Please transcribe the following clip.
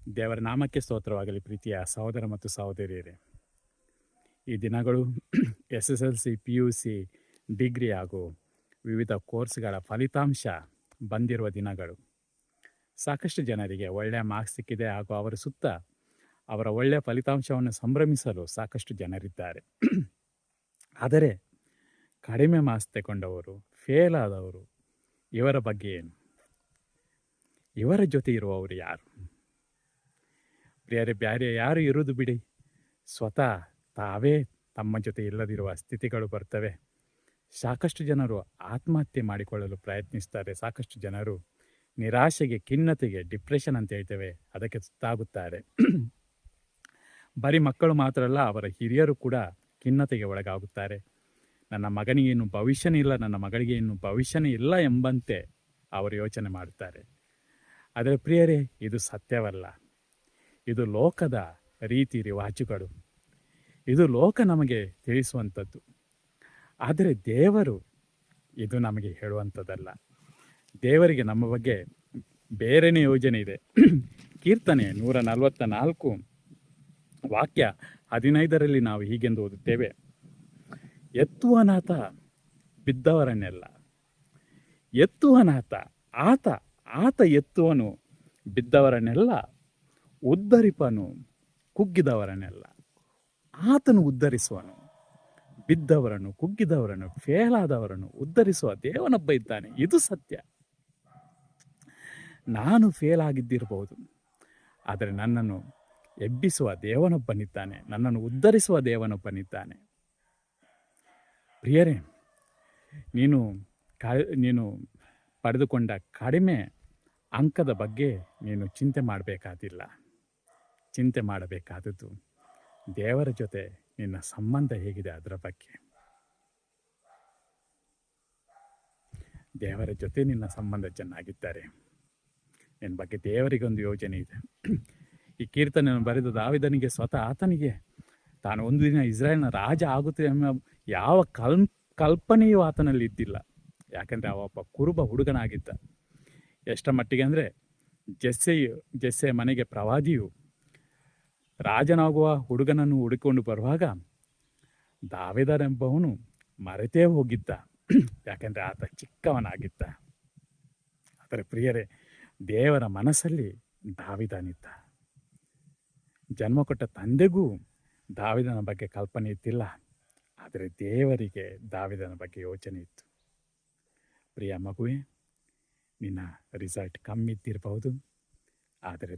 ದೇವರ ನಾಮಕ್ಕೆ ಸ್ತೋತ್ರವಾಗಲಿ. ಪ್ರೀತಿಯ ಸಹೋದರ ಮತ್ತು ಸಹೋದರಿಯರೇ, ಈ ದಿನಗಳು SSLC, PUC, ಡಿಗ್ರಿ ಹಾಗೂ ವಿವಿಧ ಕೋರ್ಸ್ಗಳ ಫಲಿತಾಂಶ ಬಂದಿರುವ ದಿನಗಳು. ಸಾಕಷ್ಟು ಜನರಿಗೆ ಒಳ್ಳೆಯ ಮಾರ್ಕ್ಸ್ ಸಿಕ್ಕಿದೆ ಹಾಗೂ ಅವರ ಸುತ್ತ ಅವರ ಒಳ್ಳೆಯ ಫಲಿತಾಂಶವನ್ನು ಸಂಭ್ರಮಿಸಲು ಸಾಕಷ್ಟು ಜನರಿದ್ದಾರೆ. ಆದರೆ ಕಡಿಮೆ ಮಾರ್ಕ್ಸ್ ತಗೊಂಡವರು, ಫೇಲ್ ಆದವರು, ಇವರ ಬಗ್ಗೆ ಏನು? ಇವರ ಜೊತೆ ಇರುವವರು ಯಾರು? ಬೇರೆ ಯಾರು ಇರುವುದು ಬಿಡಿ, ಸ್ವತಃ ತಾವೇ ತಮ್ಮ ಜೊತೆ ಇಲ್ಲದಿರುವ ಸ್ಥಿತಿಗಳು ಬರ್ತವೆ. ಸಾಕಷ್ಟು ಜನರು ಆತ್ಮಹತ್ಯೆ ಮಾಡಿಕೊಳ್ಳಲು ಪ್ರಯತ್ನಿಸ್ತಾರೆ. ಸಾಕಷ್ಟು ಜನರು ನಿರಾಶೆಗೆ, ಖಿನ್ನತೆಗೆ, ಡಿಪ್ರೆಷನ್ ಅಂತ ಹೇಳ್ತೇವೆ, ಅದಕ್ಕೆ ತುತ್ತಾಗುತ್ತಾರೆ. ಬರೀ ಮಕ್ಕಳು ಮಾತ್ರ ಅಲ್ಲ, ಅವರ ಹಿರಿಯರು ಕೂಡ ಖಿನ್ನತೆಗೆ ಒಳಗಾಗುತ್ತಾರೆ. ನನ್ನ ಮಗನಿಗೆ ಇನ್ನು ಭವಿಷ್ಯನೇ ಇಲ್ಲ, ನನ್ನ ಮಗಳಿಗೆ ಇನ್ನು ಭವಿಷ್ಯನೇ ಇಲ್ಲ ಎಂಬಂತೆ ಅವರು ಯೋಚನೆ ಮಾಡುತ್ತಾರೆ. ಆದರೆ ಪ್ರಿಯರೇ, ಇದು ಸತ್ಯವಲ್ಲ. ಇದು ಲೋಕದ ರೀತಿ ರಿವಾಜುಗಳು. ಇದು ಲೋಕ ನಮಗೆ ತಿಳಿಸುವಂಥದ್ದು. ಆದರೆ ದೇವರು ಇದು ನಮಗೆ ಹೇಳುವಂಥದ್ದಲ್ಲ. ದೇವರಿಗೆ ನಮ್ಮ ಬಗ್ಗೆ ಬೇರೆಯೇ ಯೋಜನೆ ಇದೆ. ಕೀರ್ತನೆ 144 ವಾಕ್ಯ 15ರಲ್ಲಿ ನಾವು ಹೀಗೆಂದು ಓದುತ್ತೇವೆ: ಎತ್ತುವನಾಥ ಬಿದ್ದವರನ್ನೆಲ್ಲ, ಎತ್ತುವನಾಥ, ಆತ ಎತ್ತುವನು ಬಿದ್ದವರನ್ನೆಲ್ಲ, ಉದ್ಧರಿಪನು ಕುಗ್ಗಿದವರನ್ನೆಲ್ಲ. ಆತನು ಉದ್ಧರಿಸುವನು, ಬಿದ್ದವರನ್ನು, ಕುಗ್ಗಿದವರನ್ನು, ಫೇಲಾದವರನ್ನು ಉದ್ಧರಿಸುವ ದೇವನೊಬ್ಬ ಇದ್ದಾನೆ. ಇದು ಸತ್ಯ. ನಾನು ಫೇಲ್ ಆಗಿದ್ದಿರಬಹುದು, ಆದರೆ ನನ್ನನ್ನು ಎಬ್ಬಿಸುವ ದೇವನೊಬ್ಬನಿದ್ದಾನೆ, ನನ್ನನ್ನು ಉದ್ಧರಿಸುವ ದೇವನೊಬ್ಬನಿದ್ದಾನೆ. ಪ್ರಿಯರೇ, ನೀನು ಪಡೆದುಕೊಂಡ ಕಡಿಮೆ ಅಂಕದ ಬಗ್ಗೆ ನೀನು ಚಿಂತೆ ಮಾಡಬೇಕಾದಿಲ್ಲ. ಚಿಂತೆ ಮಾಡಬೇಕಾದದ್ದು ದೇವರ ಜೊತೆ ನಿನ್ನ ಸಂಬಂಧ ಹೇಗಿದೆ, ಅದರ ಬಗ್ಗೆ. ದೇವರ ಜೊತೆ ನಿನ್ನ ಸಂಬಂಧ ಚೆನ್ನಾಗಿದ್ದಾರೆ, ನಿನ್ನ ಬಗ್ಗೆ ದೇವರಿಗೊಂದು ಯೋಜನೆ ಇದೆ. ಈ ಕೀರ್ತನೆಯನ್ನು ಬರೆದು ದಾವೀದನಿಗೆ, ಸ್ವತಃ ಆತನಿಗೆ ತಾನು ಒಂದು ದಿನ ಇಸ್ರಾಯೇಲ್ನ ರಾಜ ಆಗುತ್ತದೆ ಎಂಬ ಯಾವ ಕಲ್ಪನೆಯೂ ಆತನಲ್ಲಿ ಇದ್ದಿಲ್ಲ. ಯಾಕಂದರೆ ಅವ ಒಬ್ಬ ಕುರುಬ ಹುಡುಗನಾಗಿದ್ದ. ಎಷ್ಟರ ಮಟ್ಟಿಗೆ ಅಂದರೆ, ಜೆಸ್ಸೆ ಮನೆಗೆ ಪ್ರವಾದಿಯು ರಾಜನಾಗುವ ಹುಡುಗನನ್ನು ಹುಡುಕೊಂಡು ಬರುವಾಗ ದಾವೀದನೆಂಬವನು ಮರೆತೇ ಹೋಗಿದ್ದ. ಯಾಕಂದರೆ ಆತ ಚಿಕ್ಕವನಾಗಿದ್ದ. ಆದರೆ ಪ್ರಿಯರೇ, ದೇವರ ಮನಸ್ಸಲ್ಲಿ ದಾವೀದನಿದ್ದ. ಜನ್ಮ ಕೊಟ್ಟ ತಂದೆಗೂ ದಾವೀದನ ಬಗ್ಗೆ ಕಲ್ಪನೆ ಇದ್ದಿಲ್ಲ, ಆದರೆ ದೇವರಿಗೆ ದಾವೀದನ ಬಗ್ಗೆ ಯೋಚನೆ ಇತ್ತು. ಪ್ರಿಯ ಮಗುವೆ, ನಿನ್ನ ರಿಸಲ್ಟ್ ಕಮ್ಮಿ ಇದ್ದಿರಬಹುದು, ಆದರೆ